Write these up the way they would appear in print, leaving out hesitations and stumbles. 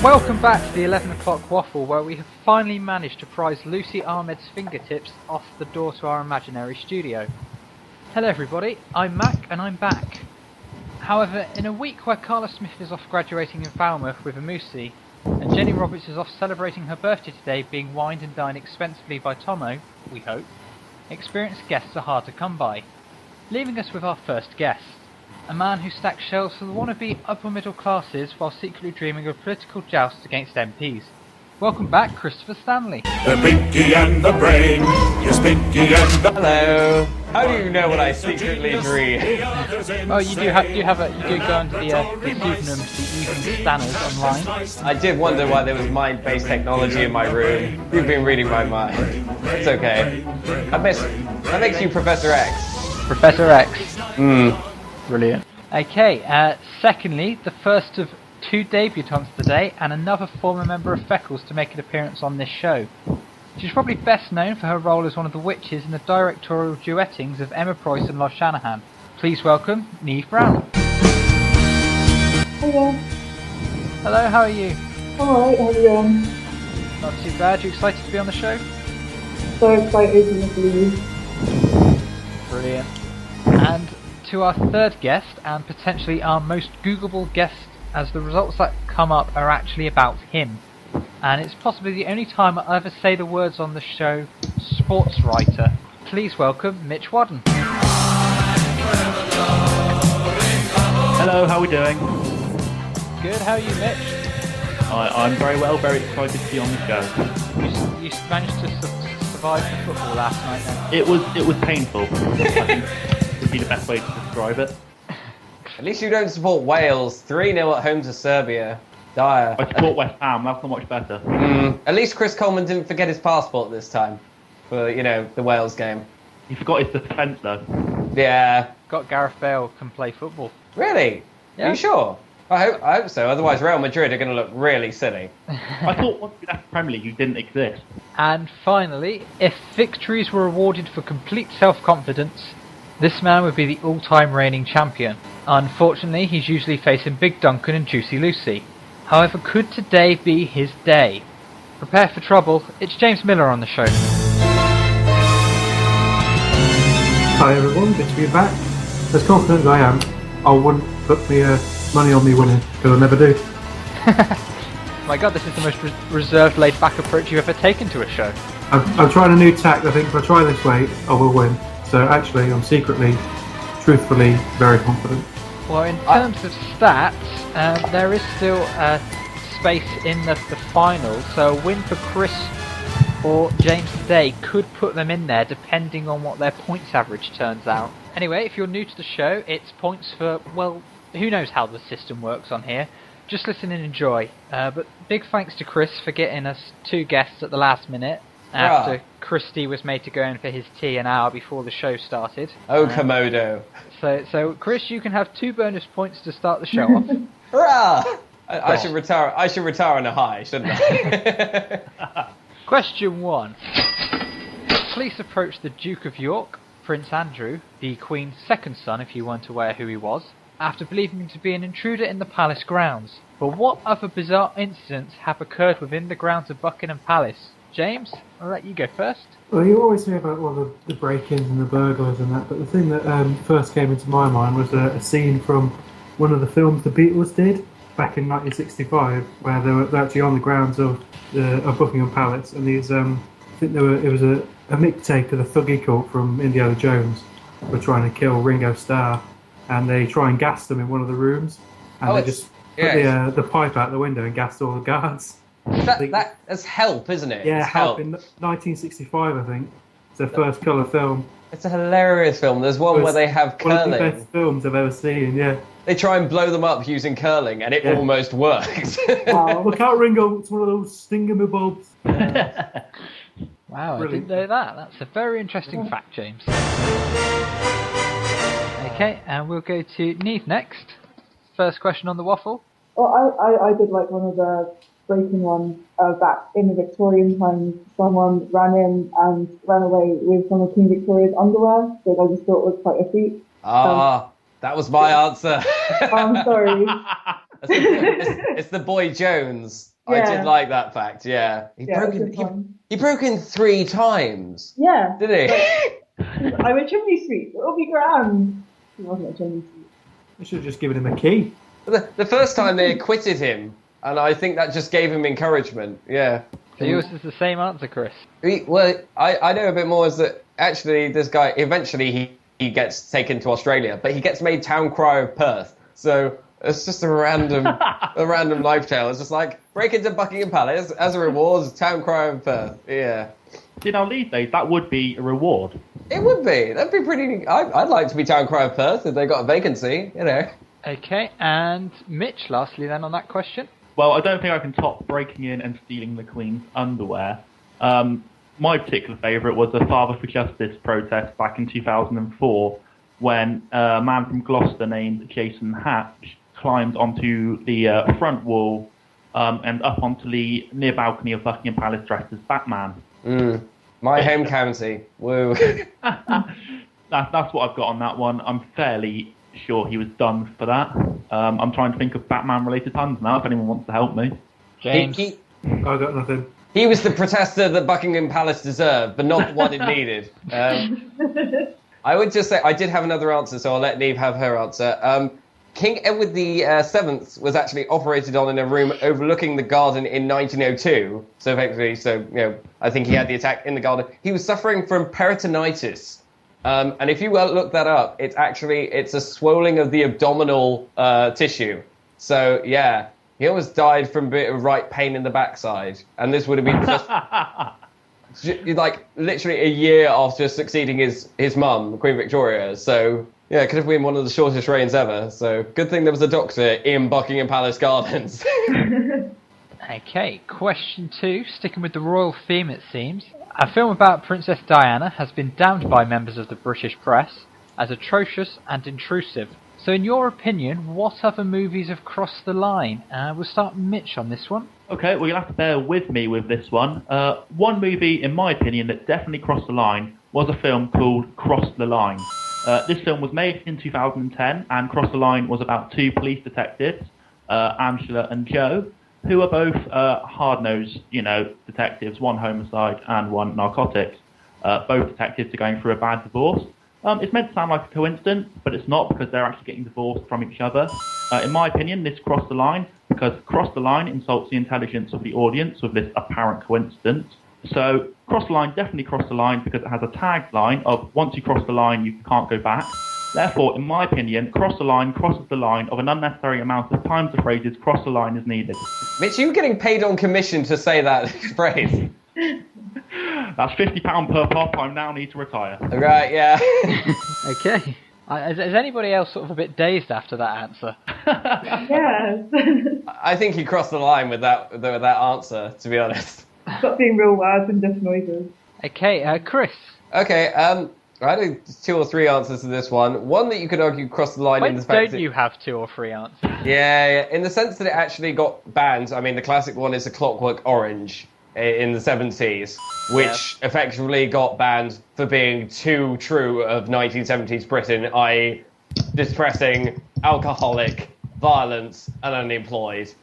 Welcome back to the 11 o'clock waffle, where we have finally managed to prise Lucy Ahmed's fingertips off the door to our imaginary studio. Hello everybody, I'm Mac and I'm back. However, in a week where Carla Smith is off graduating in Falmouth with a Moosey, and Jenny Roberts is off celebrating her birthday today, being wined and dined expensively by Tomo, we hope, experienced guests are hard to come by. Leaving us with our first guest. A man who stacks shelves for the wannabe upper middle classes while secretly dreaming of political jousts against MPs. Welcome back, Christopher Stanley. The pinky and the brain, yes, pinky and the... Hello. How do you know what I secretly dream? Oh, you do go under the pseudonym The Even Stanners online. I did wonder why there was mind-based technology in my room. You've been reading my mind. It's okay. That makes you Professor X. Professor X. Brilliant. Okay, secondly, the first of two debutantes today, and another former member of Feckles to make an appearance on this show. She's probably best known for her role as one of the witches in the directorial duettings of Emma Price and Los Shanahan. Please welcome Niamh Brown. Hello. Hello, how are you? Alright, how are you doing? Not too bad. You excited to be on the show? So excited to meet you. Brilliant. And to our third guest, and potentially our most Googleable guest, as the results that come up are actually about him. And it's possibly the only time I'll ever say the words on the show, sports writer. Please welcome Mitch Waddon. Hello, how are we doing? Good, how are you, Mitch? I'm very well, very excited to be on the show. You managed to survive the football last night then? It was painful, I think would be the best way to describe it. At least you don't support Wales. 3-0 at home to Serbia. Dire. I support West Ham, that's not much better. At least Chris Coleman didn't forget his passport this time. For, the Wales game. He forgot his defence though. Yeah. Got Gareth Bale can play football. Really? Yeah. Are you sure? I hope so, otherwise Real Madrid are going to look really silly. I thought once we left the Premier League you didn't exist. And finally, if victories were awarded for complete self-confidence, this man would be the all-time reigning champion. Unfortunately, he's usually facing Big Duncan and Juicy Lucy. However, could today be his day? Prepare for trouble, it's James Miller on the show. Hi everyone, good to be back. As confident as I am, I wouldn't put money on me winning, because I never do. My god, this is the most reserved, laid-back approach you've ever taken to a show. I'm trying a new tack. I think if I try this way, I will win. So actually, I'm secretly, truthfully, very confident. Well, in terms of stats, there is still space in the final, so a win for Chris or James today could put them in there, depending on what their points average turns out. Anyway, if you're new to the show, it's points for, well, who knows how the system works on here. Just listen and enjoy. But big thanks to Chris for getting us two guests at the last minute, after Christy was made to go in for his tea an hour before the show started. Oh, Komodo. So Chris, you can have 2 bonus points to start the show off. Hurrah! I should retire on a high, shouldn't I? Question 1. Police approached the Duke of York, Prince Andrew, the Queen's second son if you weren't aware who he was, after believing him to be an intruder in the palace grounds. But what other bizarre incidents have occurred within the grounds of Buckingham Palace? James, I'll let you go first. Well, you always hear about the break-ins and the burglars and that, but the thing that first came into my mind was a scene from one of the films the Beatles did back in 1965, where they were actually on the grounds of Buckingham Palace, and these I think it was a mixtape of the Thuggy Cult from Indiana Jones were trying to kill Ringo Starr, and they try and gas them in one of the rooms, and they just put the pipe out the window and gassed all the guards. That's Help, isn't it? Yeah, it's Help in 1965, I think. It's their first colour film. It's a hilarious film. There's one where they have curling. One of the best films I've ever seen, yeah. They try and blow them up using curling, and it almost works. Wow, look out, Ringo, it's one of those stingamabobs. Wow, Brilliant. I didn't know that. That's a very interesting fact, James. Okay, and we'll go to Niamh next. First question on the waffle. Well, I did like one of the breaking ones back in the Victorian times. Someone ran in and ran away with some of Queen Victoria's underwear, that I just thought was quite a feat. That was my answer. I'm sorry. It's the Boy Jones. I Yeah. did like that fact, yeah. He Yeah, broke it was in, fun. he broke in 3 times, Yeah. did he? I'm a chimney sweep. It'll be grand. He wasn't a chimney sweep. They should have just given him a key. The first time they acquitted him, and I think that just gave him encouragement, yeah. So yours is the same answer, Chris. Well, I know a bit more is that actually this guy, eventually he gets taken to Australia, but he gets made town crier of Perth. So it's just a random life tale. It's just like, break into Buckingham Palace, as a reward, town crier of Perth. Yeah. In our these days, that would be a reward. It would be. That'd be pretty... I'd like to be town crier of Perth if they got a vacancy, you know. Okay, and Mitch, lastly then on that question. Well, I don't think I can top breaking in and stealing the Queen's underwear. My particular favourite was the Father for Justice protest back in 2004, when a man from Gloucester named Jason Hatch climbed onto the front wall and up onto the near balcony of Buckingham Palace dressed as Batman. My home county. Woo. That's what I've got on that one. I'm fairly sure he was done for that. I'm trying to think of Batman-related puns now, if anyone wants to help me. James. I got nothing. He was the protester that Buckingham Palace deserved, but not the one it needed. I would just say, I did have another answer, so I'll let Niamh have her answer. King Edward VII was actually operated on in a room overlooking the garden in 1902. So effectively, I think he had the attack in the garden. He was suffering from peritonitis. And if you look that up, it's a swelling of the abdominal tissue. So, yeah, he almost died from a bit of right pain in the backside. And this would have been just, like, literally a year after succeeding his mum, Queen Victoria. So, yeah, it could have been one of the shortest reigns ever. So, good thing there was a doctor in Buckingham Palace Gardens. Okay, question 2, sticking with the royal theme it seems. A film about Princess Diana has been damned by members of the British press as atrocious and intrusive. So in your opinion, what other movies have crossed the line? We'll start Mitch on this one. Okay, well, you'll have to bear with me with this one. One movie, in my opinion, that definitely crossed the line was a film called Cross the Line. This film was made in 2010, and Cross the Line was about 2 police detectives, Angela and Joe, who are both hard-nosed, detectives, one homicide and one narcotics. Both detectives are going through a bad divorce. It's meant to sound like a coincidence, but it's not, because they're actually getting divorced from each other. In my opinion, this crossed the line, because Cross the Line insults the intelligence of the audience with this apparent coincidence. So, Cross the Line definitely crossed the line because it has a tagline of, once you cross the line, you can't go back. Therefore, in my opinion, Cross the Line crosses the line of an unnecessary amount of times the phrases cross the line is needed. Mitch, you were getting paid on commission to say that phrase. That's £50 per pop, I now need to retire. Right, yeah. Okay. Is anybody else sort of a bit dazed after that answer? Yes. I think he crossed the line with that answer, to be honest. Stop being real words and just noises. Okay, Chris. Okay, I had 2 or 3 answers to this one. One that you could argue crossed the line in the fact Don't you have 2 or 3 answers? Yeah, in the sense that it actually got banned. I mean, the classic one is A Clockwork Orange in the 70s, which effectively got banned for being too true of 1970s Britain, i.e. depressing, alcoholic, violent, and unemployed,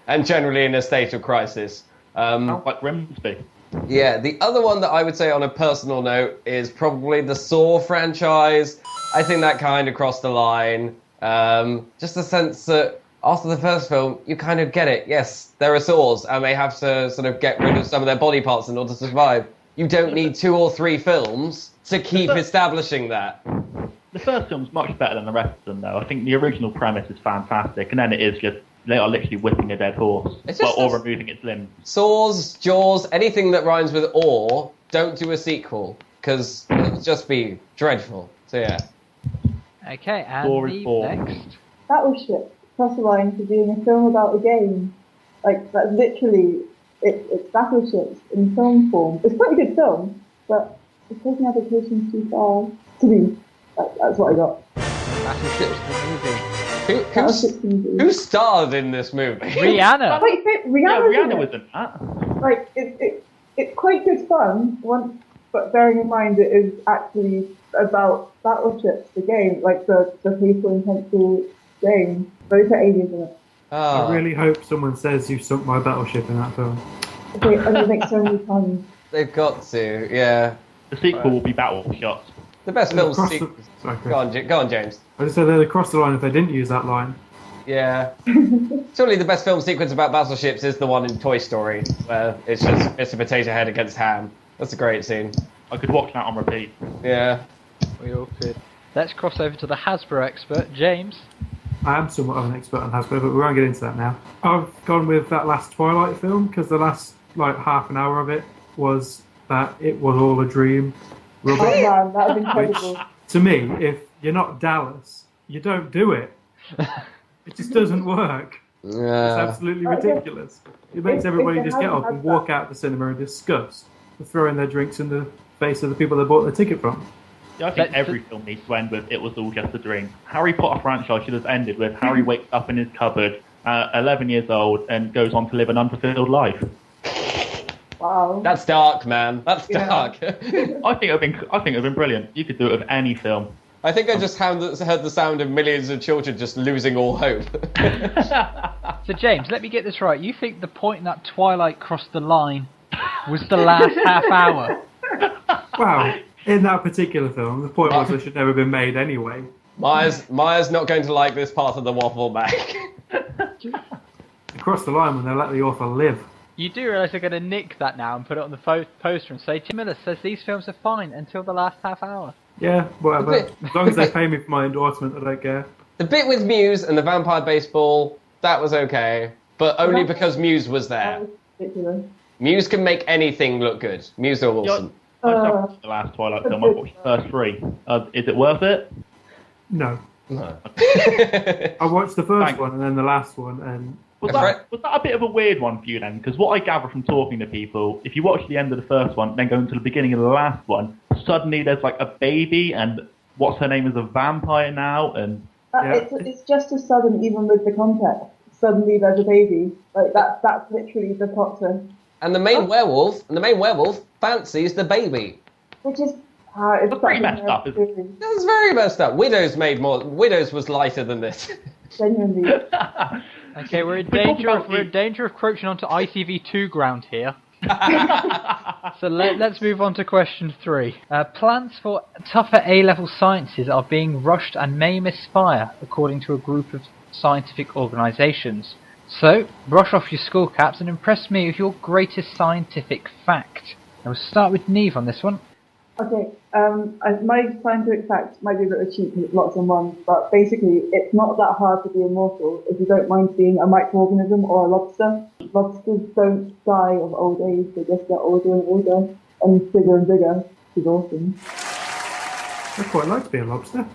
and generally in a state of crisis. Like Grimsby. Yeah, the other one that I would say on a personal note is probably the Saw franchise. I think that kind of crossed the line. Just the sense that after the first film, you kind of get it. Yes, there are Saws, and they have to sort of get rid of some of their body parts in order to survive. You don't need 2 or 3 films to keep establishing that. The first film's much better than the rest of them, though. I think the original premise is fantastic, and then it is just, they are literally whipping a dead horse, or removing its limbs. Saws, Jaws, anything that rhymes with or, don't do a sequel, because it would just be dreadful. So yeah. Okay, and next. Battleship crossed the line to being a film about a game. Like, that's literally, it's battleships in film form. It's quite a good film, but it's taking applications too far to me. That's what I got. Battleships the movie. Who starred in this movie? Rihanna. Rihanna was in that. Like, it's quite good fun, but bearing in mind it is actually about battleships, the game, like the people intensive game. But they put aliens in it. Oh. I really hope someone says you sunk my battleship in that film. Okay, I'm gonna make so many puns. They've got to, yeah. The sequel will be Battle Shots. The best They'll film cross the- sequence. Sorry, Chris. Go on, James. I just said they'd cross the line if they didn't use that line. Yeah. Surely the best film sequence about battleships is the one in Toy Story, where it's just Mr. Potato Head against Ham. That's a great scene. I could watch that on repeat. Yeah. We all could. Let's cross over to the Hasbro expert, James. I am somewhat of an expert on Hasbro, but we won't get into that now. I've gone with that last Twilight film because the last half an hour of it was that it was all a dream. Oh man, that was incredible. To me, if you're not Dallas, you don't do it. It just doesn't work. It's absolutely ridiculous. It makes everybody just get up and walk out the cinema in disgust for throwing their drinks in the face of the people they bought their ticket from. Yeah, I think every film needs to end with "It was all just a dream." Harry Potter franchise should have ended with Harry wakes up in his cupboard, 11 years old, and goes on to live an unfulfilled life. Wow. That's dark, man. That's dark. I think it would have been brilliant. You could do it with any film. I think I just heard the sound of millions of children just losing all hope. So James, let me get this right. You think the point that Twilight crossed the line was the last half hour? Wow. In that particular film, the point was they should never have been made anyway. Myers not going to like this part of the waffle back. They cross the line when they let the author live. You do realise they're going to nick that now and put it on the poster and say, Tim Miller says these films are fine until the last half hour. Yeah, whatever. As long as they pay me for my endorsement, I don't care. The bit with Muse and the vampire baseball, that was okay. But only because Muse was That there. was ridiculous. Muse can make anything look good. Muse or Wilson. I watched the last Twilight film. I watched the first three. Is it worth it? No. No. I watched the first Thanks. one and then the last one, and Was that a bit of a weird one for you then? Because what I gather from talking to people, if you watch the end of the first one, then go into the beginning of the last one, suddenly there's like a baby, and what's her name is a vampire now, and Yeah. It's just as sudden, even with the context. Suddenly there's a baby. Like that's literally the plot twist. And the main werewolf fancies the baby. Which is it's That's pretty such a messed up, nerd isn't it? theory, That was very messed up. Widows was lighter than this. genuinely. Okay, we're in We're talking about danger of crouching onto ITV2 ground here. So let's move on to question 3. Plans for tougher A-level sciences are being rushed and may misfire, according to a group of scientific organisations. So, brush off your school caps and impress me with your greatest scientific fact. And we'll start with Niamh on this one. Okay, my scientific fact might be a bit cheap because it's lots in one, but basically it's not that hard to be immortal if you don't mind being a microorganism or a lobster. Lobsters don't die of old age, they just get older and older and bigger, which is awesome. I'd quite like to be a lobster.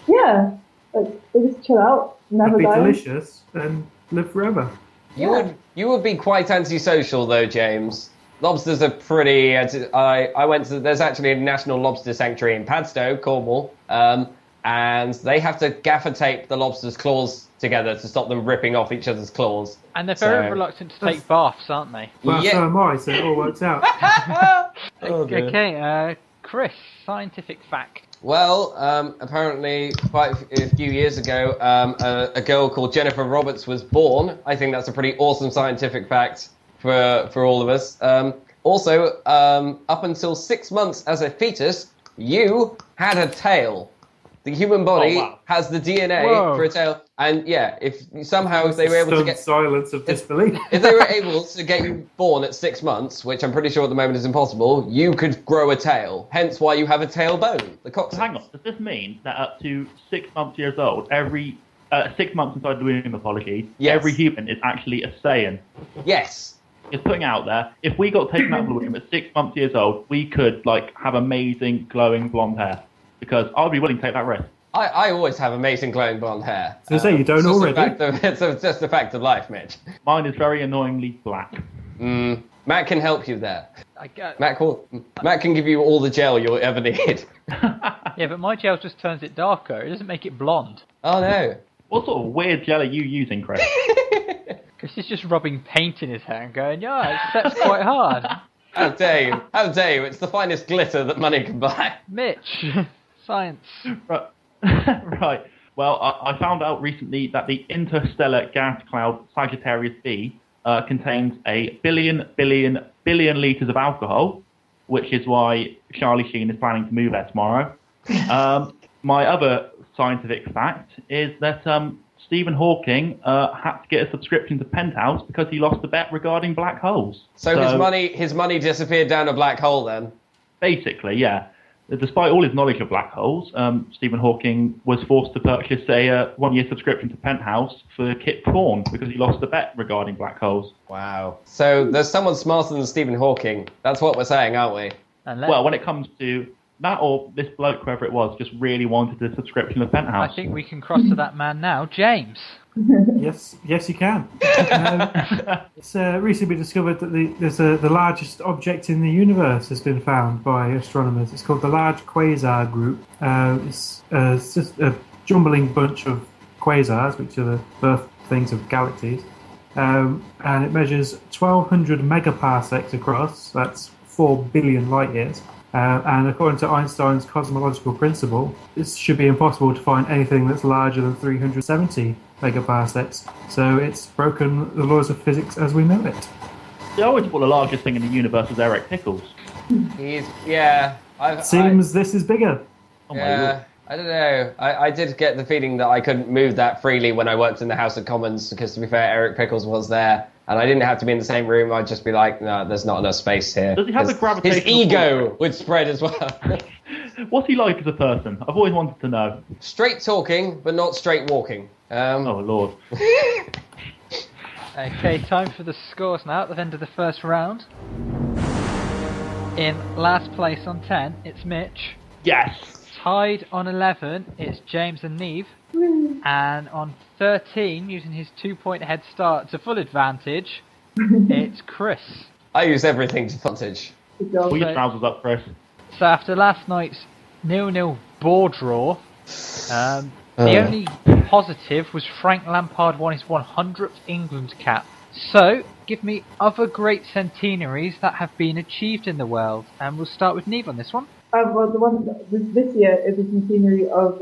Yeah, like, they just chill out, never It'd be die. delicious and live forever. You would be quite antisocial though, James. Lobsters are pretty. I went to. There's actually a national lobster sanctuary in Padstow, Cornwall, and they have to gaffer tape the lobsters' claws together to stop them ripping off each other's claws. And they're very reluctant to take baths, aren't they? Well, Yeah. so am I, so it all works out. Oh, dear. Okay, Chris, scientific fact. Well, apparently, quite a few years ago, a girl called Jennifer Roberts was born. I think that's a pretty awesome scientific fact for all of us. Also, up until 6 months as a fetus, you had a tail. The human body has the DNA for a tail, and yeah, if somehow they were able to get silence of disbelief. if they were able to get you born at 6 months, which I'm pretty sure at the moment is impossible, you could grow a tail. Hence why you have a tailbone, the coccyx. hang on, does this mean that up to 6 months years old, every 6 months inside the womb, Yes. every human is actually a Saiyan? Yes. It's putting out there, if we got taken out of the womb at 6 months years old, we could like have amazing glowing blonde hair. Because I'd be willing to take that risk. I always have amazing glowing blonde hair. So say you don't already. It's just a fact of life, Mitch. Mine is very annoyingly black. Matt can help you there. I Matt can give you all the gel you'll ever need. Yeah, but my gel just turns it darker. It doesn't make it blonde. Oh no. What sort of weird gel are you using, Chris? Chris is just rubbing paint in his hair and going, yeah, it sets quite hard. How dare you? How dare you? It's the finest glitter that money can buy. Mitch, science. Right. Well, I found out recently that the interstellar gas cloud Sagittarius B contains a billion litres of alcohol, which is why Charlie Sheen is planning to move there tomorrow. My other scientific fact is that Stephen Hawking had to get a subscription to Penthouse because he lost a bet regarding black holes. So his money disappeared down a black hole then? Basically, yeah. Despite all his knowledge of black holes, Stephen Hawking was forced to purchase a one-year subscription to Penthouse for Kip Thorne because he lost a bet regarding black holes. Wow. So there's someone smarter than Stephen Hawking. That's what we're saying, aren't we? Well, when it comes to that, or this bloke, whoever it was, just really wanted a subscription to Penthouse. I think we can cross to that man now. James. Yes, you can. It's recently been discovered that the largest object in the universe has been found by astronomers. It's called the Large Quasar Group. It's just a jumbling bunch of quasars, which are the birth things of galaxies. And it measures 1,200 megaparsecs across. That's 4 billion light years. And according to Einstein's cosmological principle, it should be impossible to find anything that's larger than 370 megaparsecs. So it's broken the laws of physics as we know it. I always thought the largest thing in the universe was Eric Pickles. Seems this is bigger. Oh my God. I don't know. I did get the feeling that I couldn't move that freely when I worked in the House of Commons, because to be fair, Eric Pickles was there. And I didn't have to be in the same room. I'd just be like, no, there's not enough space here. Does he have the gravitational His ego would spread as well. What's he like as a person? I've always wanted to know. Straight talking, but not straight walking. Oh, Lord. Okay, time for the scores now at the end of the first round. In last place on 10, it's Mitch. Yes. Tied on 11, it's James and Niamh. And on 13, using his 2-point head start to full advantage, it's Chris. I use everything to advantage. Pull your trousers up, Chris. So after last night's 0-0 board draw, the only positive was Frank Lampard won his 100th England cap. So, give me other great centenaries that have been achieved in the world. And we'll start with Niamh on this one. Well, the one this year is a centenary of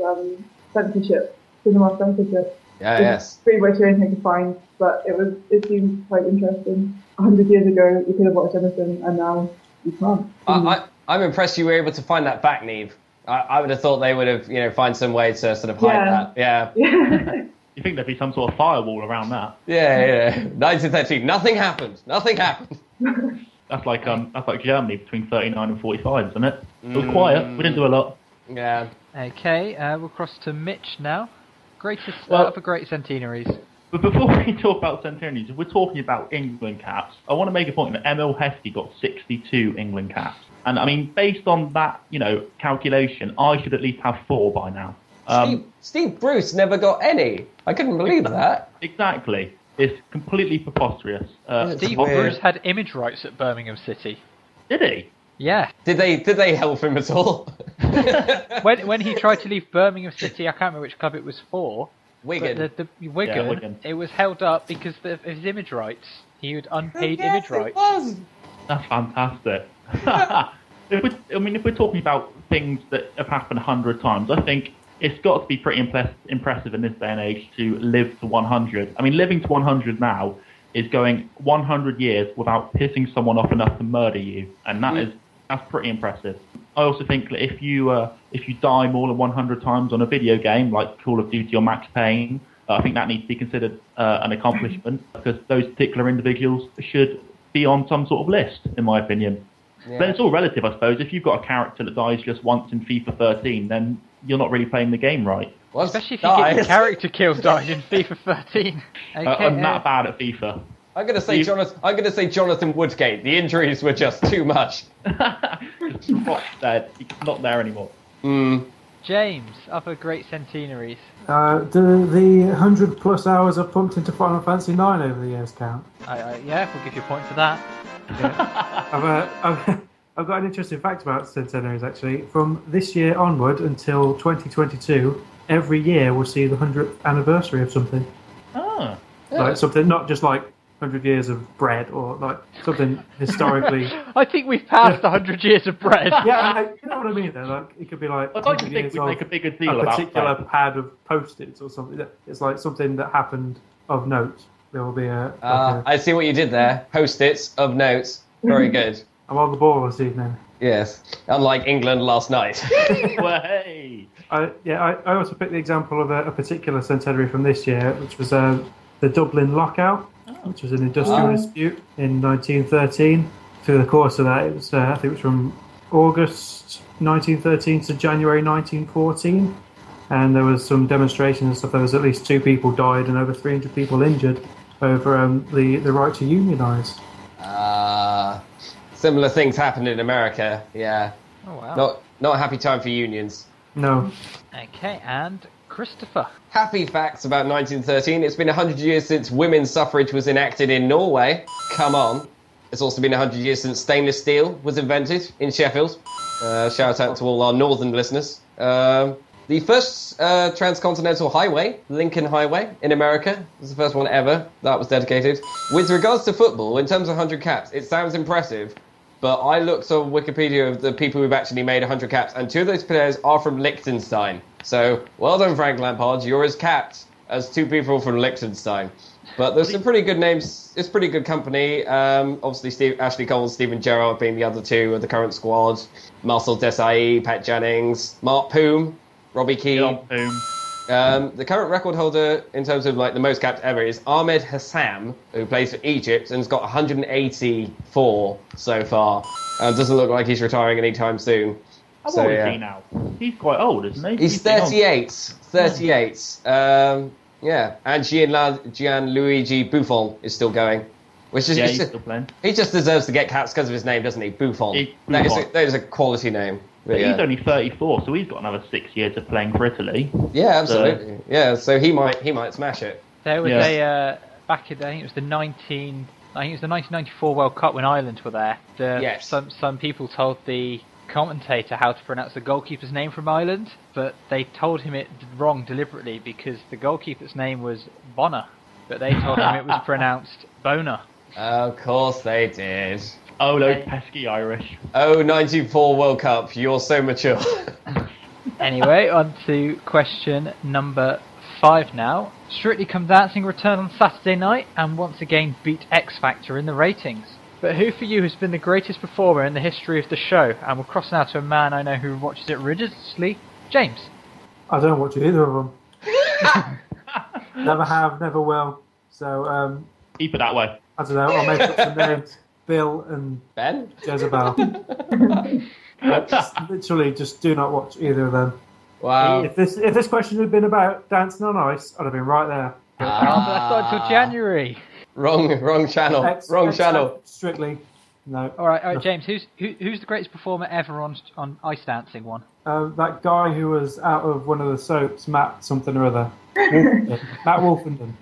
censorship, cinema censorship. Yes. Pretty much anything to find, but it seemed quite interesting. 100 years ago, you could have watched anything, and now you can't. I'm impressed you were able to find that back, Niamh. I would have thought they would have, find some way to sort of hide that. Yeah. You think there'd be some sort of firewall around that? Yeah. 1913, nothing happened. That's like Germany between 39 and 45, isn't it? It was quiet. We didn't do a lot. Yeah. Okay, we'll cross to Mitch now. Greatest other great centenaries. But before we talk about centenaries, if we're talking about England caps, I want to make a point that Emil Heskey got 62 England caps. And I mean, based on that, calculation, I should at least have 4 by now. Steve Bruce never got any. I couldn't believe that. Exactly. It's completely preposterous. Steve Bruce had image rights at Birmingham City. Did he? Yeah. Did they help him at all? when he tried to leave Birmingham City, I can't remember which club it was for. Wigan. But Wigan. It was held up because of his image rights. He had unpaid image rights. That's fantastic. If we're talking about things that have happened 100 times, I think it's got to be pretty impressive in this day and age to live to 100. I mean, living to 100 now is going 100 years without pissing someone off enough to murder you, and that's pretty impressive. I also think that if you die more than 100 times on a video game like Call of Duty or Max Payne, I think that needs to be considered an accomplishment, because those particular individuals should be on some sort of list, in my opinion. Yeah. But it's all relative, I suppose. If you've got a character that dies just once in FIFA 13, then you're not really playing the game right. Well, especially if you get your character killed died in FIFA 13. Okay, I'm that bad at FIFA. I'm going to say Jonathan Woodgate. The injuries were just too much. Dead. He's not there anymore. James, other great centenaries. Do the 100 plus hours I've pumped into Final Fantasy 9 over the years count? Yeah, we'll give you a point for that. Yeah. I've got an interesting fact about centenaries, actually. From this year onward until 2022, every year we'll see the 100th anniversary of something. Oh. Like something, not just like 100 years of bread or like something historically. I think we've passed 100 years of bread. Yeah, you know what I mean. Though, like it could be like I'd like to 100 think years we'd of make a bigger deal a about particular bread. pad of Post-its or something. It's like something that happened of note. There will be a. I see what you did there. Post-its of notes. Very good. I'm on the ball this evening. Yes. Unlike England last night. Well, hey. I also picked the example of a particular centenary from this year, which was the Dublin lockout, which was an industrial dispute in 1913. Through the course of that, it was I think it was from August 1913 to January 1914, and there was some demonstrations and stuff. There was at least 2 people died and over 300 people injured over the right to unionise. Similar things happened in America. Yeah. Oh, wow. Not a happy time for unions. No. Okay, and Christopher. Happy facts about 1913. It's been 100 years since women's suffrage was enacted in Norway. Come on. It's also been 100 years since stainless steel was invented in Sheffield. Shout out to all our northern listeners. The first transcontinental highway, Lincoln Highway, in America, was the first one ever that was dedicated. With regards to football, in terms of 100 caps, it sounds impressive, but I looked on Wikipedia of the people who've actually made 100 caps, and 2 of those players are from Liechtenstein. So, well done, Frank Lampard. You're as capped as 2 people from Liechtenstein. But there's some pretty good names. It's pretty good company. Obviously, Ashley Cole and Steven Gerrard being the other 2 of the current squad. Marcel Desailly, Pat Jennings, Mark Poom, Robbie Keane. The current record holder in terms of like the most caps ever is Ahmed Hassam, who plays for Egypt and has got 184 so far. Doesn't look like he's retiring anytime soon. How old is he now? He's quite old, isn't he? He's 38. 38. Yeah, and Gianluigi Buffon is still going. Which is, he's still playing. He just deserves to get caps because of his name, doesn't he? Buffon. That is a quality name. But he's only 34, so he's got another 6 years of playing for Italy. Yeah, absolutely. So he might smash it. There was back in, I think it was the 1994 World Cup when Ireland were there. Some people told the commentator how to pronounce the goalkeeper's name from Ireland, but they told him it wrong deliberately because the goalkeeper's name was Bonner, but they told him it was pronounced Boner. Of course they did. Oh, those pesky Irish. Oh, 94 World Cup. You're so mature. Anyway, on to question number 5 now. Strictly Come Dancing returned on Saturday night and once again beat X Factor in the ratings. But who for you has been the greatest performer in the history of the show? And we'll cross now to a man I know who watches it religiously, James. I don't watch either of them. Never have, never will. So, keep it that way. I don't know, I'll make up some names. Bill and Ben? Jezebel. Literally, just do not watch either of them. Wow. If this question had been about dancing on ice, I'd have been right there. That's not until January. Wrong channel. Wrong channel. Strictly, no. All right, James. Who's the greatest performer ever on ice dancing one? That guy who was out of one of the soaps, Matt something or other. Matt Wolfenden.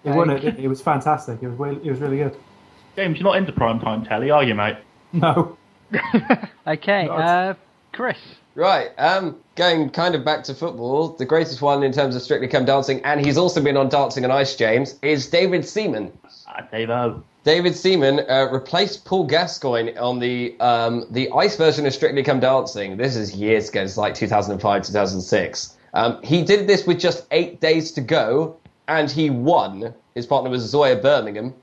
He won it. It was fantastic. It was really good. James, you're not into primetime telly, are you, mate? No. Okay, Chris. Right, going kind of back to football, the greatest one in terms of Strictly Come Dancing, and he's also been on Dancing on Ice, James, is David Seaman. Dave-O. David Seaman replaced Paul Gascoigne on the ice version of Strictly Come Dancing. This is years ago, it's like 2005, 2006. He did this with just 8 days to go, and he won. His partner was Zoya Birmingham.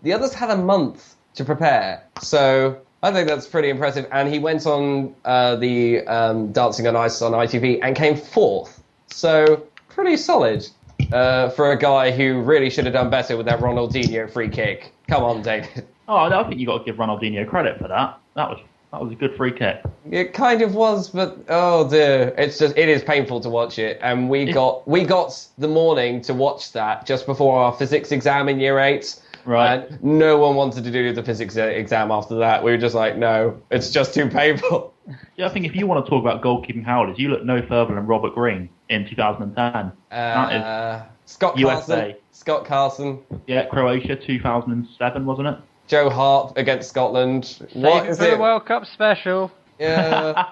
The others had a month to prepare, so I think that's pretty impressive. And he went on the Dancing on Ice on ITV and came 4th, so pretty solid for a guy who really should have done better with that Ronaldinho free kick. Come on, David. Oh, I think you got to give Ronaldinho credit for that. That was a good free kick. It kind of was, but oh dear, it is painful to watch it. And we got the morning to watch that just before our physics exam in year 8. Right. And no one wanted to do the physics exam after that. We were just like, no, it's just too painful. Yeah, I think if you want to talk about goalkeeping howlers, you look no further than Robert Green in 2010. Scott USA. Carson. Scott Carson. Yeah, Croatia 2007, wasn't it? Joe Hart against Scotland. What is for it? the World Cup special. Yeah.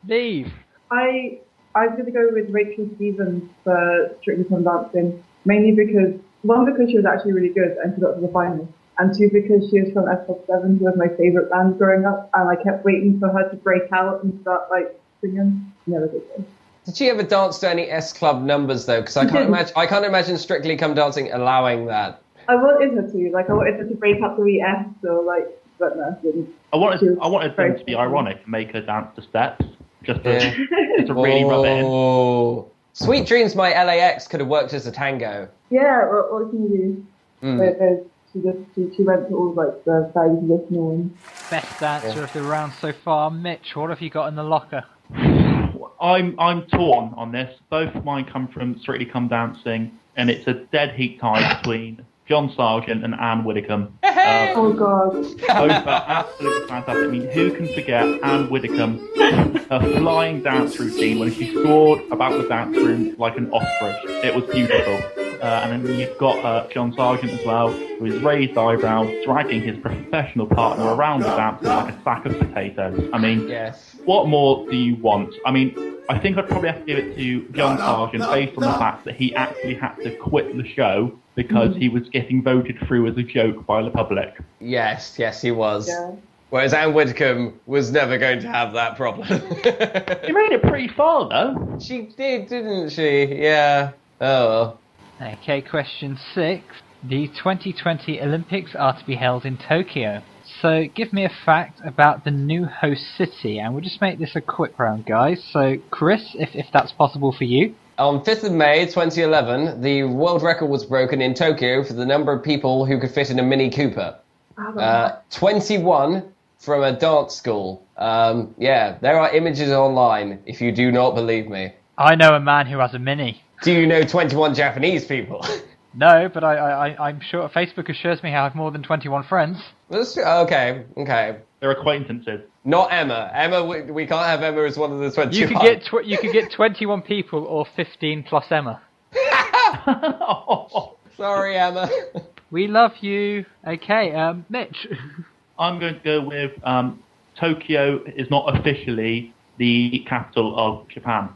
Niamh. I'm going to go with Rachel Stevens for Strictly Come Dancing, mainly because One, because she was actually really good and she got to the final. And two, because she was from S Club 7, who was my favourite band growing up, and I kept waiting for her to break out and start, like, singing. Never did so. Did she ever dance to any S Club numbers, though? Because I can't imagine Strictly Come Dancing allowing that. I wanted her to, like, I wanted her to break up the ES, or, like, but no, didn't. I wanted them to be ironic and make her dance to steps, just to really rub it in. Oh. Sweet Dreams by LAX could have worked as a tango. Yeah, what can you do? She went to all, like, the very traditional ones. Best dancer of the round so far. Mitch, what have you got in the locker? I'm torn on this. Both of mine come from Strictly Come Dancing, and it's a dead heat tie between John Sargent and Anne Widdecombe. Oh God! Both are absolutely fantastic. I mean, who can forget Anne Widdecombe, her flying dance routine when she soared about the dance room like an ostrich? It was beautiful. And then you've got John Sargent as well, with his raised eyebrows, dragging his professional partner around the dance floor like a sack of potatoes. I mean, Yes. What more do you want? I mean, I think I'd probably have to give it to John Sargent based on the fact that he actually had to quit the show because he was getting voted through as a joke by the public. Yes, he was. Yeah. Whereas Anne Widdecombe was never going to have that problem. He made it pretty far, though. She did, didn't she? Yeah. Oh, well. Okay, question 6. The 2020 Olympics are to be held in Tokyo. So give me a fact about the new host city, and we'll just make this a quick round, guys. So Chris, if that's possible for you. On 5th of May 2011, the world record was broken in Tokyo for the number of people who could fit in a Mini Cooper. 21 from a dance school. Yeah, there are images online, if you do not believe me. I know a man who has a Mini. Do you know 21 Japanese people? No, but I'm sure Facebook assures me I have more than 21 friends. Okay. They're acquaintances. Not Emma. Emma, we can't have Emma as one of the 21. You could get 21 people or 15 plus Emma. Sorry, Emma. We love you. Okay, Mitch. I'm going to go with Tokyo is not officially the capital of Japan.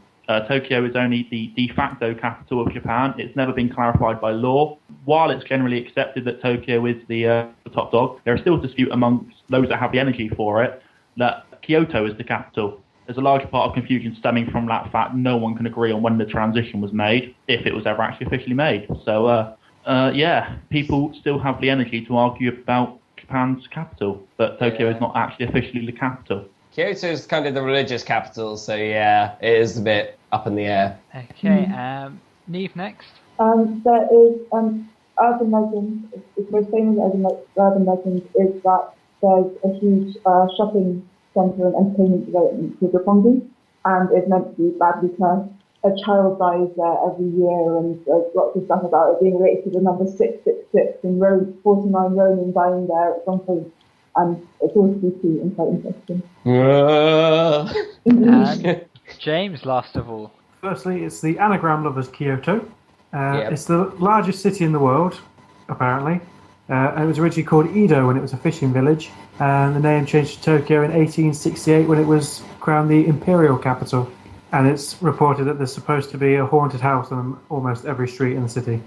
Tokyo is only the de facto capital of Japan. It's never been clarified by law. While it's generally accepted that Tokyo is the top dog, there is still a dispute amongst those that have the energy for it that Kyoto is the capital. There's a large part of confusion stemming from that fact. No one can agree on when the transition was made, if it was ever actually officially made. So, yeah, people still have the energy to argue about Japan's capital, but Tokyo is not actually officially the capital. Kyoto is kind of the religious capital, so yeah, it is a bit up in the air. Okay, Niamh next. There is urban legend. The most famous urban legend is that there's a huge shopping centre and entertainment development called Roppongi, and it's meant to be badly cursed. A child dies there every year, and there's lots of stuff about it being related to the number 666 and 49 Ronin dying there at some point. And it's all spooky and quite interesting. And James, last of all. Firstly, it's the anagram lovers Kyoto. It's the largest city in the world, apparently. And it was originally called Edo when it was a fishing village. And the name changed to Tokyo in 1868 when it was crowned the imperial capital. And it's reported that there's supposed to be a haunted house on almost every street in the city.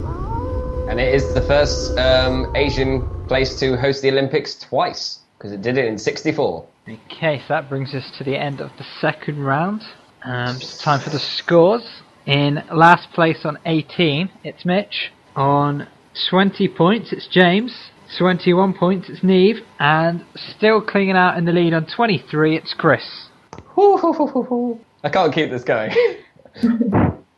And it is the first Asian place to host the Olympics twice, because it did it in 1964. Okay, so that brings us to the end of the second round. It's time for the scores. In last place on 18, it's Mitch. On 20 points, it's James. 21 points, it's Niamh. And still clinging out in the lead on 23, it's Chris. I can't keep this going.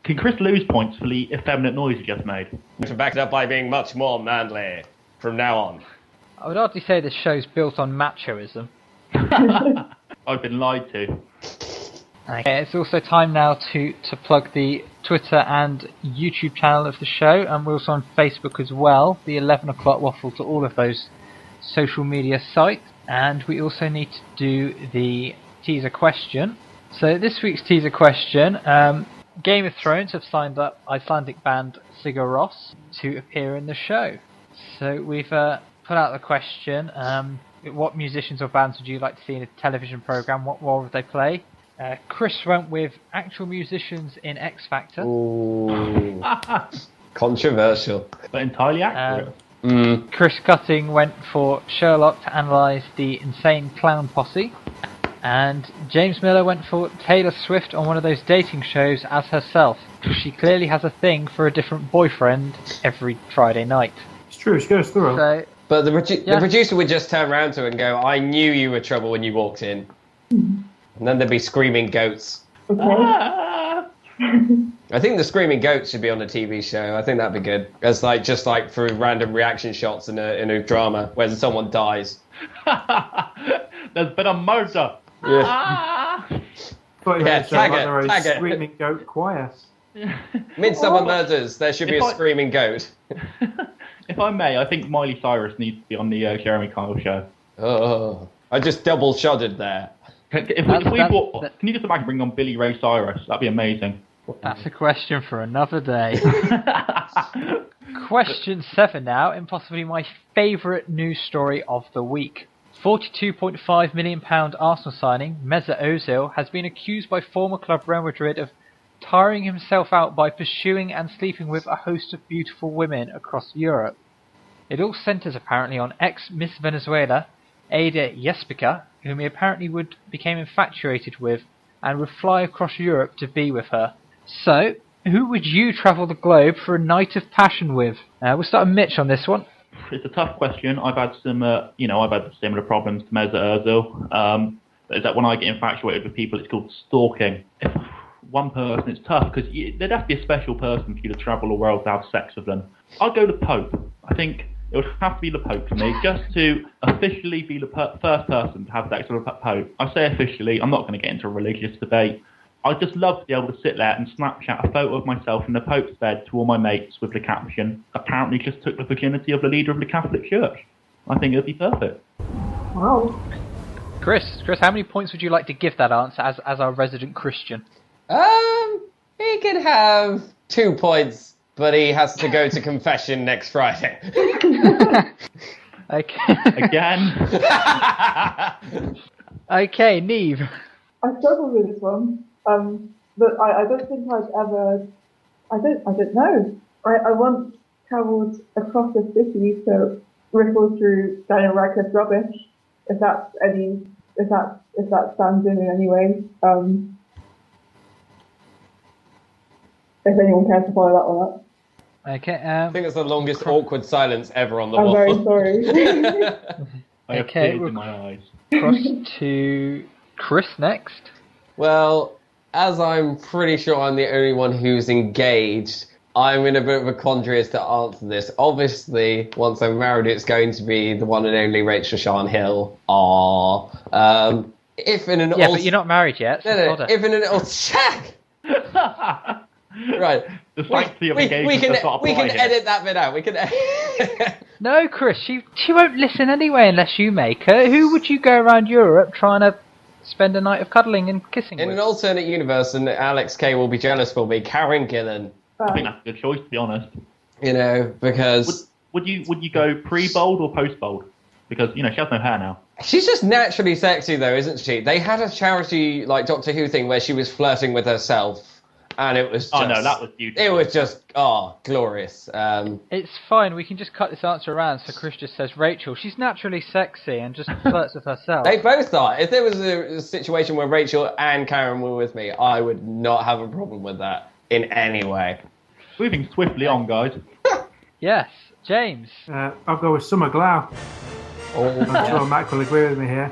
Can Chris lose points for the effeminate noise he just made? To back it up by being much more manly from now on. I would hardly say this show's built on machoism. I've been lied to. Okay, it's also time now to plug the Twitter and YouTube channel of the show, and we're also on Facebook as well, the 11 o'clock waffle to all of those social media sites. And we also need to do the teaser question. So this week's teaser question, Game of Thrones have signed up Icelandic band Sigur Rós to appear in the show. So we've put out the question, what musicians or bands would you like to see in a television programme? What role would they play? Chris went with actual musicians in X Factor. Controversial. But entirely accurate. Chris Cutting went for Sherlock to analyse the insane clown posse. And James Miller went for Taylor Swift on one of those dating shows as herself. She clearly has a thing for a different boyfriend every Friday night. It's true, she goes through it. So, But the producer would just turn around to her and go, I knew you were trouble when you walked in. And then there'd be screaming goats. Okay. I think the screaming goats should be on a TV show. I think that'd be good. As just through random reaction shots in a drama where someone dies. There's been a murder. Yeah. Tag it. Screaming goat choir. Midsummer Murders. There should be a screaming goat. If I may, I think Miley Cyrus needs to be on the Jeremy Kyle show. Oh, I just double shuddered there. Can you just imagine bringing on Billy Ray Cyrus? That'd be amazing. that's a question for another day. Question 7 now, and possibly my favourite news story of the week. £42.5 million Arsenal signing, Mesut Ozil, has been accused by former club Real Madrid of tiring himself out by pursuing and sleeping with a host of beautiful women across Europe. It all centres apparently on ex-Miss Venezuela, Ada Jespica, whom he apparently became infatuated with and would fly across Europe to be with her. So, who would you travel the globe for a night of passion with? We'll start with Mitch on this one. It's a tough question. I've had similar problems to Mesut Ozil. Is that when I get infatuated with people, it's called stalking. If one person, it's tough because there'd have to be a special person for you to travel the world to have sex with them. I'd go the Pope. I think it would have to be the Pope for me, just to officially be the first person to have sex with the Pope. I say officially, I'm not going to get into a religious debate. I'd just love to be able to sit there and Snapchat a photo of myself in the Pope's bed to all my mates with the caption, apparently just took the virginity of the leader of the Catholic Church. I think it would be perfect. Wow. Chris, how many points would you like to give that answer as our resident Christian? He can have 2 points, but he has to go to confession next Friday. Okay. Again. Okay, Niamh. I struggled with this one, but I don't think I've ever. I don't know. I once travelled across the city to riffle through Daniel Radcliffe's rubbish. If that stands in any way. If anyone cares to follow that one up. Okay. I think it's the longest awkward silence ever on the I'm Waffle. very sorry. I have Okay, tears in my eyes. Cross to Chris next. Well, as I'm pretty sure I'm the only one who's engaged, I'm in a bit of a quandary as to answer this. Obviously, once I'm married, it's going to be the one and only Rachel Sean Hill. If in an but you're not married yet. So no. If in an check. Right. The sanctity of we engagement can does not apply here. edit that bit out. We can. No, Chris, she won't listen anyway unless you make her. Who would you go around Europe trying to spend a night of cuddling and kissing In with? an alternate universe, and Alex K will be jealous for me, Karen Gillan. I think that's a good choice, to be honest. You know, because Would you go pre-bold or post-bold? Because, she has no hair now. she's just naturally sexy, though, isn't she? They had a charity Doctor Who thing where she was flirting with herself. And it was just... Oh, no, that was beautiful. It was just, glorious. It's fine, we can just cut this answer around so Chris just says Rachel. She's naturally sexy and just flirts with herself. They both are. If there was a situation where Rachel and Karen were with me, I would not have a problem with that in any way. Moving swiftly on, guys. Yes, James. I'll go with Summer Glau. I'm sure Matt will agree with me here.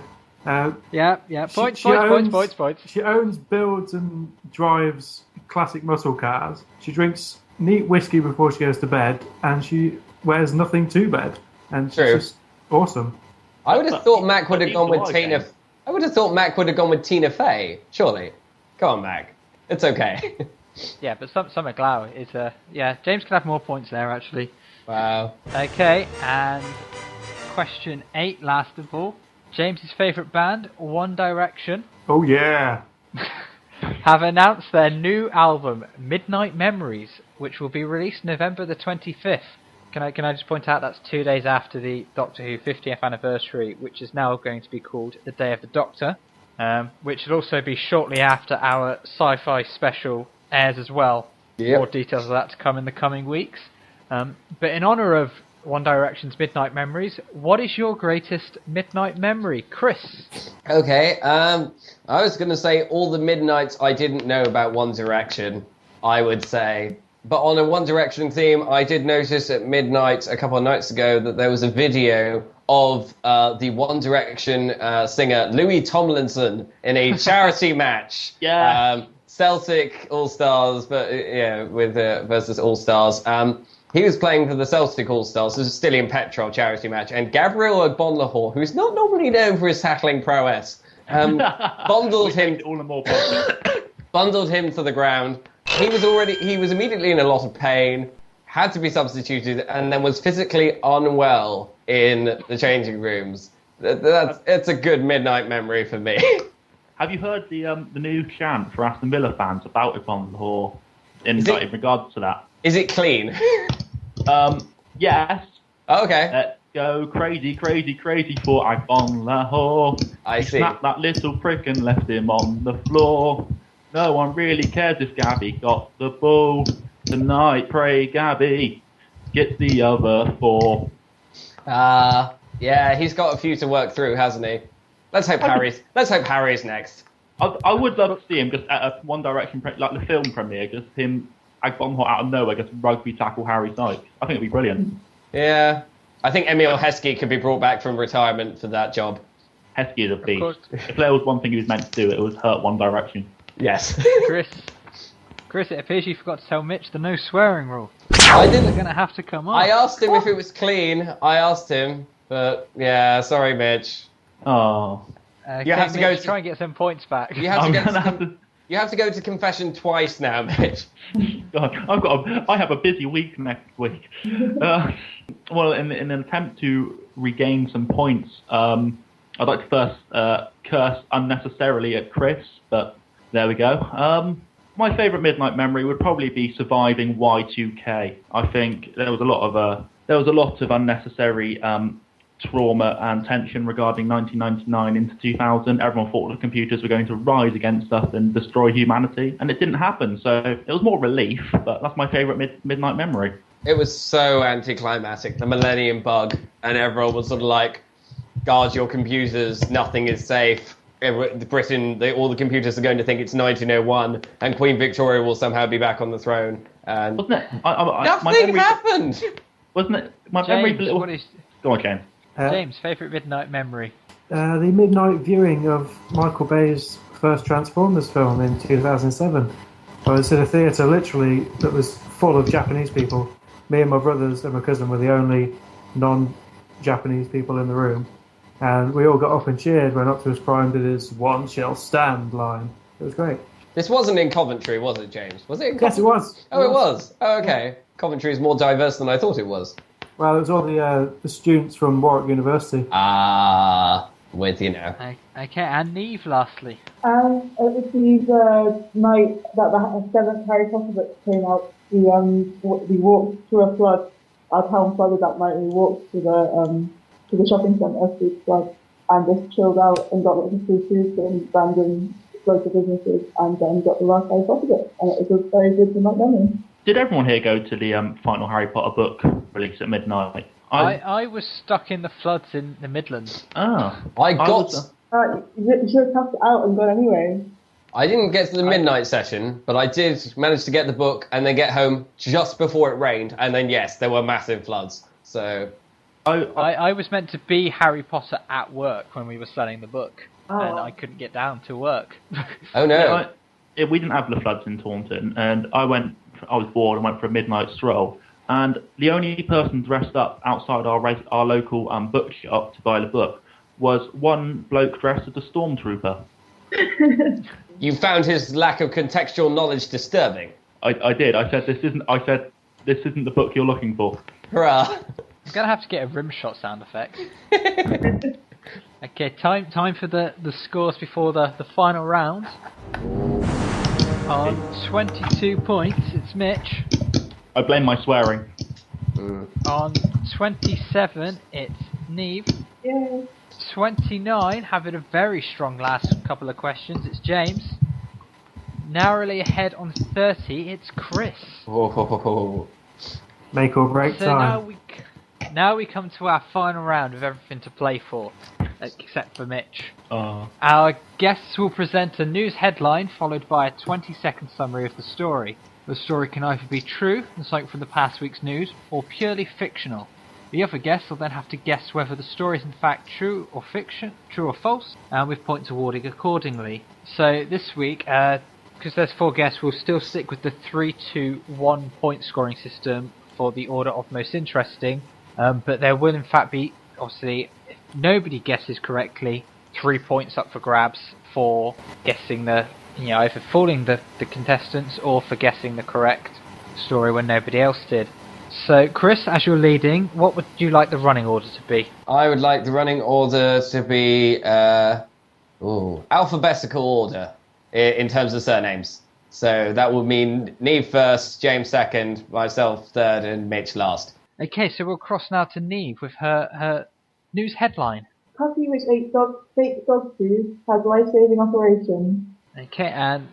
Yeah. Points. She owns, builds, and drives classic muscle cars. She drinks neat whiskey before she goes to bed, and she wears nothing to bed. And she's just awesome. I would have thought Mac would have gone with Tina. I would have thought Mac would have gone with Tina Fey. Surely, come on, Mac. It's okay. Yeah, but Summer Glau is James can have more points there actually. Wow. Okay, and question 8, last of all. James's favourite band, One Direction, Oh yeah. have announced their new album, Midnight Memories, which will be released November the 25th. Can I just point out that's 2 days after the Doctor Who 50th anniversary, which is now going to be called The Day of the Doctor, which will also be shortly after our sci-fi special airs as well. Yep. More details of that to come in the coming weeks. But in honour of One Direction's Midnight Memories, what is your greatest midnight memory, Chris? Okay, I was going to say all the midnights I didn't know about One Direction, I would say. But on a One Direction theme, I did notice at midnight a couple of nights ago that there was a video of the One Direction singer Louis Tomlinson in a charity match. Yeah. Celtic All-Stars, but with versus All-Stars. He was playing for the Celtic All-Stars. This is still in Petrol charity match. And Gabriel Ogbonlahor, who's not normally known for his tackling prowess, bundled him all the more positive. bundled him to the ground. He was immediately in a lot of pain, had to be substituted, and then was physically unwell in the changing rooms. It's a good midnight memory for me. Have you heard the new chant for Aston Villa fans about Ogbonlahor in regards to that? Is it clean? Yes. Okay. Let's go crazy, crazy, crazy for Ogbonlahor. I see. Snapped that little prick and left him on the floor. No one really cares if Gabby got the ball. Tonight, pray Gabby gets the other 4. Yeah, he's got a few to work through, hasn't he? Let's hope Harry's next. I would love to see him just at a One Direction, like the film premiere, just him, Ogbonlahor out of nowhere, just rugby tackle Harry Sykes. I think it'd be brilliant. Yeah. I think Emil Heskey could be brought back from retirement for that job. Heskey is a beast. If there was one thing he was meant to do, it was hurt One Direction. Yes. Chris, it appears you forgot to tell Mitch the no swearing rule. I didn't. They're going to have to come on. I asked him if it was clean. But yeah, sorry, Mitch. Oh. You have to go try and get some points back. You have to go to confession twice now, Mitch. God, I have a busy week next week. Well, in an attempt to regain some points, I'd like to first curse unnecessarily at Chris, but there we go. My favourite midnight memory would probably be surviving Y2K. I think there was a lot of unnecessary trauma and tension regarding 1999 into 2000. Everyone thought the computers were going to rise against us and destroy humanity, and it didn't happen. So it was more relief, but that's my favourite midnight memory. It was so anticlimactic, the Millennium Bug, and everyone was sort of like, guard your computers, nothing is safe. Britain, all the computers are going to think it's 1901, and Queen Victoria will somehow be back on the throne. And wasn't it? Nothing happened! Wasn't it? My James, memory. Go on, James. James, favourite midnight memory? The midnight viewing of Michael Bay's first Transformers film in 2007. I was in a theatre literally that was full of Japanese people. Me and my brothers and my cousin were the only non-Japanese people in the room. And we all got up and cheered when Optimus Prime did his "One shall stand" line. It was great. This wasn't in Coventry, was it, James? Was it in Coventry? Yes, it was. Oh, it was? Oh, okay. Coventry is more diverse than I thought it was. Well, it was all the students from Warwick University. With you now. Okay, and Niamh, lastly. It was the night that the 7th Harry Potter book came out. We walked through a flood. Our town flooded that night, and we walked to the shopping centre through the flood and just chilled out and got lots of free food from random local businesses, and then got the last Harry Potter book, and it was a very good midnight memory. Did everyone here go to the final Harry Potter book release at midnight? I was stuck in the floods in the Midlands. Oh. You should have passed it out and gone anyway. I didn't get to the midnight session, but I did manage to get the book and then get home just before it rained, and then yes, there were massive floods. So I was meant to be Harry Potter at work when we were selling the book, and I couldn't get down to work. Oh no. We didn't have the floods in Taunton, and I was bored and went for a midnight stroll. And the only person dressed up outside our local bookshop to buy the book was one bloke dressed as a stormtrooper. You found his lack of contextual knowledge disturbing. I did. I said this isn't the book you're looking for. Hurrah! I'm gonna have to get a rimshot sound effect. Okay, time for the scores before the final round. On 22 points, it's Mitch. I blame my swearing. On 27, it's Niamh. Yeah. 29, having a very strong last couple of questions, it's James. Narrowly ahead on 30, it's Chris. Oh. Make or break So time. now we come to our final round of everything to play for, except for Mitch. Oh. Our guests will present a news headline followed by a 20-second summary of the story. The story can either be true, and something from the past week's news, or purely fictional. The other guests will then have to guess whether the story is in fact true or fiction, true or false, and with points awarded accordingly. So this week, because there's 4 guests, we'll still stick with the 3-2-1 point scoring system for the order of most interesting, but there will in fact be, obviously, if nobody guesses correctly, 3 points up for grabs for guessing either fooling the contestants or for guessing the correct story when nobody else did. So, Chris, as you're leading, what would you like the running order to be? I would like the running order to be alphabetical order in terms of surnames. So that would mean Niamh first, James second, myself third, and Mitch last. Okay, so we'll cross now to Niamh with her news headline. Puppy which ate fake dog food has life-saving operation. Okay, and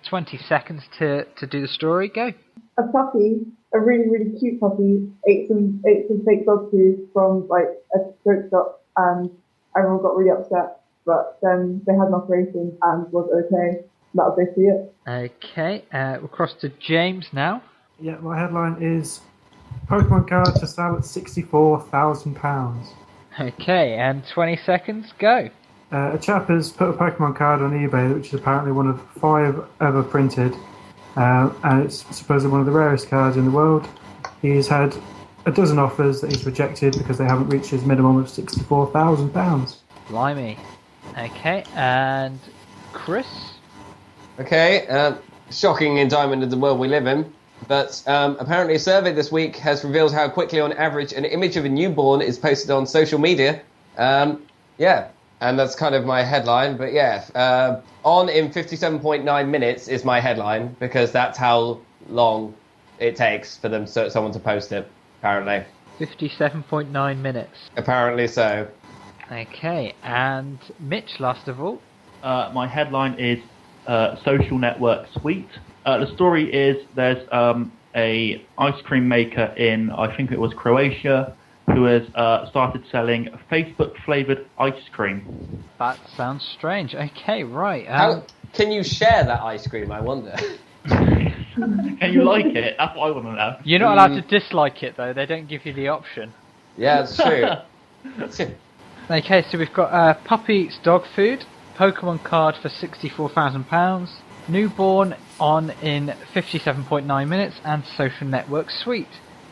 20 seconds to do the story. Go. A puppy, a really, really cute puppy, ate some fake dog food from like a throat stop, and everyone got really upset. But then they had an operation and was okay. That was basically it. Okay, we'll cross to James now. Yeah, my headline is Pokemon card to sell at £64,000. Okay, and 20 seconds. Go. A chap has put a Pokemon card on eBay, which is apparently one of 5 ever printed, and it's supposedly one of the rarest cards in the world. He's had a dozen offers that he's rejected because they haven't reached his minimum of £64,000. Blimey. Okay, and Chris? Okay, shocking indictment of the world we live in. But apparently a survey this week has revealed how quickly, on average, an image of a newborn is posted on social media. Yeah, and that's kind of my headline. But yeah, on in 57.9 minutes is my headline, because that's how long it takes for someone to post it, apparently. 57.9 minutes. Apparently so. Okay, and Mitch, last of all. My headline is Social Network Sweet. The story is there's a ice cream maker in, I think it was Croatia, who has started selling Facebook-flavoured ice cream. That sounds strange. Okay, right. How can you share that ice cream, I wonder? Can you like it? That's what I want to know. You're not allowed to dislike it, though. They don't give you the option. Yeah, it's true. Okay, so we've got Puppy Eats Dog Food, Pokemon card for £64,000, Newborn on in 57.9 minutes, and Social Network Suite.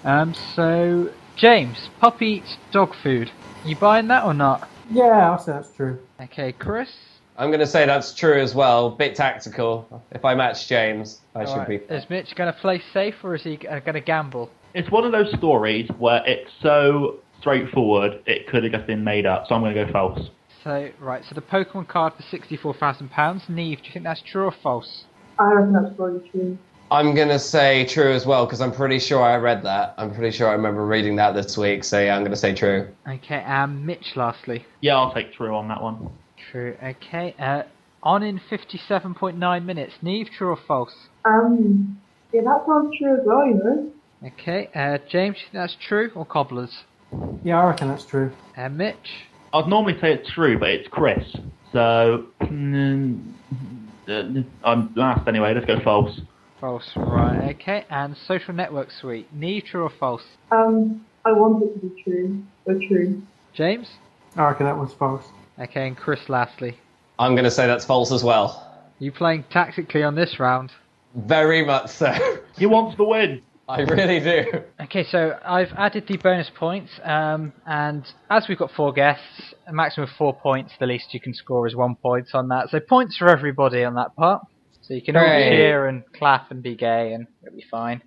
So, James, Puppy Eats Dog Food. You buying that or not? Yeah, I'll say that's true. Okay, Chris? I'm going to say that's true as well. Bit tactical. If I match James, I should be. Is Mitch going to play safe, or is he going to gamble? It's one of those stories where it's so straightforward it could have just been made up, so I'm going to go false. So, right, so the Pokemon card for £64,000. Niamh, do you think that's true or false? I reckon that's probably true. I'm going to say true as well, because I'm pretty sure I read that. I'm pretty sure I remember reading that this week, so yeah, I'm going to say true. Okay, and Mitch, lastly. Yeah, I'll take true on that one. True, okay. On in 57.9 minutes. Niamh, true or false? Yeah, that sounds true as well, you know. Okay, James, you think that's true or cobblers? Yeah, I reckon that's true. Mitch? I'd normally say it's true, but it's Chris. So, I'm last anyway, let's go false. False, right, okay. And Social Network Suite. Niamh, true or false? I want it to be true, or true. James? I reckon that one's false. Okay, and Chris lastly. I'm going to say that's false as well. You playing tactically on this round? Very much so. He wants the win. I really do. Okay, so I've added the bonus points, and as we've got 4 guests, a maximum of 4 points, the least you can score is 1 point on that. So points for everybody on that part. So you can all cheer and clap and be gay, and it'll be fine.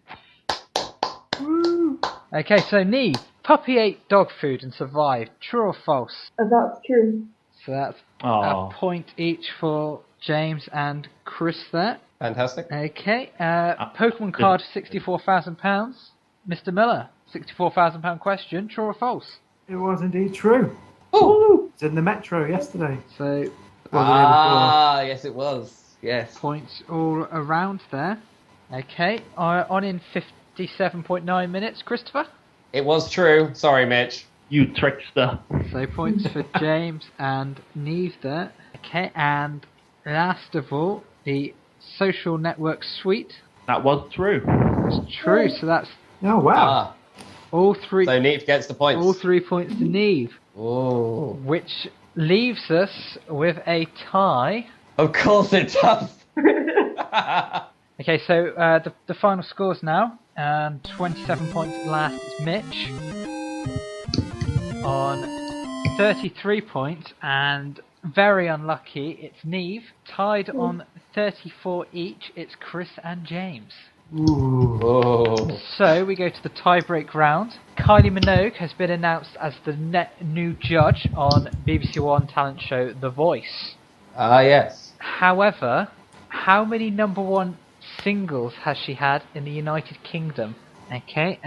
Woo! Okay, so Niamh, puppy ate dog food and survived. True or false? That's true. So that's Aww. a point each for James and Chris there. Fantastic. Okay, Pokemon card, £64,000. Mr. Miller, £64,000 question. True or false? It was indeed true. Ooh. It's in the Metro yesterday. So Yes, it was. Yes. points all around there. Okay, on in 27.9 minutes, Christopher. It was true. Sorry, Mitch. You trickster. So points for James and Niamh there. Okay, and last of all, the social network suite. That was true. It's true, so that's Oh wow! all three. So Niamh gets the points. All 3 points to Niamh, Ooh. which leaves us with a tie. Of course it does. Okay, so the final scores now. 27 points last is Mitch on 33 points, and very unlucky, it's Niamh. Tied on 34 each, it's Chris and James. Ooh. Oh. So we go to the tie-break round. Kylie Minogue has been announced as the new judge on BBC One talent show The Voice. Ah, yes. However, how many number one singles has she had in the United Kingdom? Okay,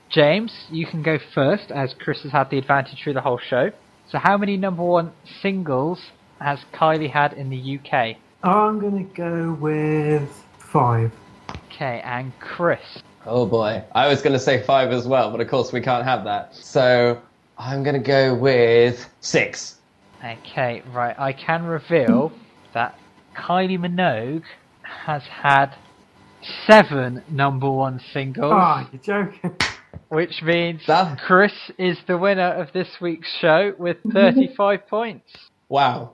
James, you can go first, as Chris has had the advantage through the whole show. So how many number one singles has Kylie had in the UK? I'm gonna go with 5. Okay, and Chris. Oh boy. I was going to say 5 as well, but of course we can't have that. So I'm going to go with 6. Okay, right, I can reveal that Kylie Minogue has had 7 number one singles. Oh, you're joking. Which means That- Chris is the winner of this week's show with 35 points. Wow.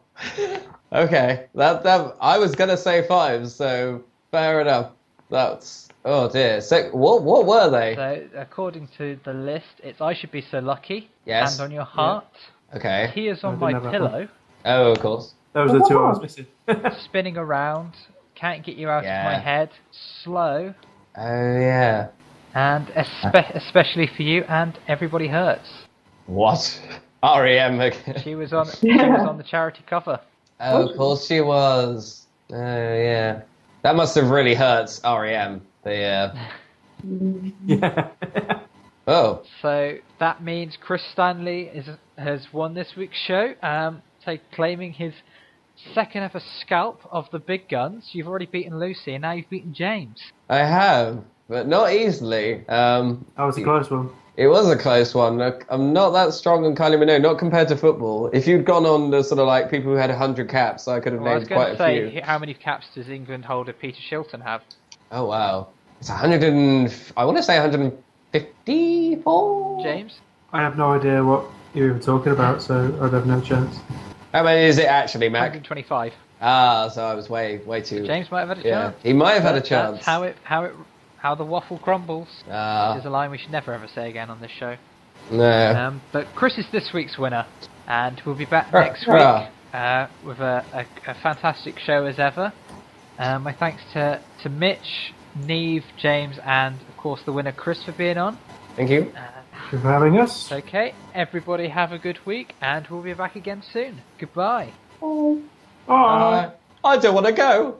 Okay. That I was going to say 5, so fair enough. That's... Oh dear. So what were they? So, according to the list, it's I Should Be So Lucky, Yes. Hand on Your Heart, Okay. Tears on I My didn't have that Pillow, Oh, of course. Those are the 2 I was missing. Spinning Around, Can't Get You Out Yeah. of My Head, Slow, Oh, yeah. and especially for you, and Everybody Hurts. What? REM again. She was on the charity cover. Oh, of course she was. Oh, yeah. That must have really hurt REM. Yeah. Oh. So that means Chris Stanley has won this week's show, claiming his second ever scalp of the big guns. You've already beaten Lucy, and now you've beaten James. I have, but not easily. That was a close one. It was a close one. Look, I'm not that strong on Kylie Minogue, not compared to football. If you'd gone on the sort of like people who had 100 caps, I could have Well, I was named going quite to a few. say, how many caps does England holder Peter Shilton have? Oh, wow. It's 100 and... I want to say 154? James? I have no idea what you were talking about, so I'd have no chance. How many is it actually, Mac? 125. Ah, so I was way too... James might have had a Yeah, chance. he might have had a That's chance. how the waffle crumbles. Ah, Is a line we should never ever say again on this show. no. But Chris is this week's winner, and we'll be back Hurrah, next hurrah. week with a fantastic show as ever. My thanks to Mitch, Niamh, James, and of course the winner Chris for being on. Thank you. Thank you for having us. Okay, everybody have a good week, and we'll be back again soon. Goodbye. Bye. Bye. I don't want to go.